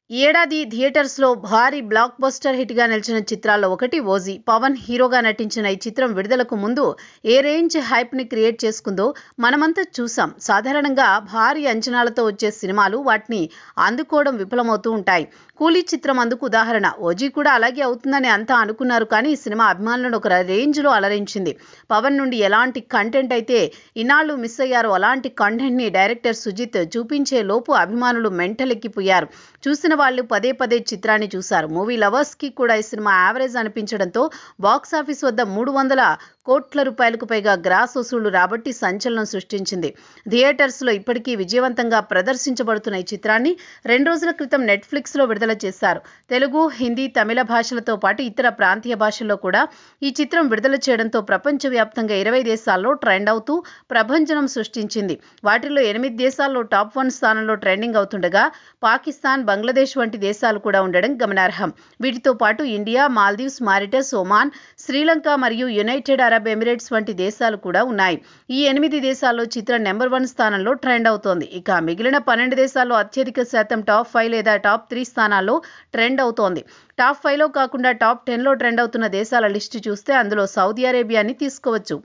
ఈ ఏడాది థియేటర్స్లో భారీ బ్లాక్ బస్టర్ హిట్గా నిలిచిన చిత్రాల్లో ఒకటి ఓజీ. పవన్ హీరోగా నటించిన ఈ చిత్రం విడుదలకు ముందు ఏ రేంజ్ హైప్ని క్రియేట్ చేసుకుందో మనమంతా చూసాం. సాధారణంగా భారీ అంచనాలతో వచ్చే సినిమాలు వాటిని అందుకోవడం విఫలమవుతూ ఉంటాయి. కూలీ చిత్రం అందుకు ఉదాహరణ. ఓజీ కూడా అలాగే అవుతుందని అంతా అనుకున్నారు, కానీ ఈ సినిమా అభిమానులను ఒక రేంజ్లో అలరించింది. పవన్ నుండి ఎలాంటి కంటెంట్ అయితే ఇన్నాళ్లు మిస్ అయ్యారో అలాంటి కంటెంట్ని డైరెక్టర్ సుజిత్ చూపించే లోపు అభిమానులు మెంటలెక్కిపోయారు. చూసిన వాళ్ళు పదే పదే చిత్రాన్ని చూశారు. మూవీ లవర్స్ కి కూడా ఈ సినిమా యావరేజ్ అనిపించడంతో బాక్సాఫీస్ వద్ద 300 కోట్ల రూపాయలకు పైగా గ్రాస్ వసూళ్లు రాబట్టి సంచలనం సృష్టించింది. థియేటర్స్ లో ఇప్పటికీ విజయవంతంగా ప్రదర్శించబడుతున్న ఈ చిత్రాన్ని 2 రోజుల క్రితం నెట్ఫ్లిక్స్ లో విడుదల చేశారు. తెలుగు, హిందీ, తమిళ భాషలతో పాటు ఇతర ప్రాంతీయ భాషల్లో కూడా ఈ చిత్రం విడుదల చేయడంతో ప్రపంచవ్యాప్తంగా 20 దేశాల్లో ట్రెండ్ అవుతూ ప్రభంజనం సృష్టించింది. వాటిల్లో 8 దేశాల్లో టాప్ 1 స్థానంలో ట్రెండింగ్ అవుతుండగా పాకిస్తాన్, బంగ్లాదేశ్ వంటి దేశాలు కూడా ఉండడం గమనార్హం. వీటితో పాటు ఇండియా, మాల్దీవ్స్, మారిటస్, ఒమాన్, శ్రీలంక మరియు యునైటెడ్ అరబ్ ఎమిరేట్స్ వంటి దేశాలు కూడా ఉన్నాయి. ఈ 8 దేశాల్లో చిత్రం నెంబర్ 1 స్థానంలో ట్రెండ్ అవుతోంది. ఇక మిగిలిన 12 దేశాల్లో అత్యధిక శాతం టాప్ 5 లేదా టాప్ 3 స్థానాల్లో ట్రెండ్ అవుతోంది. టాప్ 5లో కాకుండా టాప్ 10లో ట్రెండ్ అవుతున్న దేశాల లిస్టు చూస్తే అందులో సౌదీ అరేబియాని తీసుకోవచ్చు.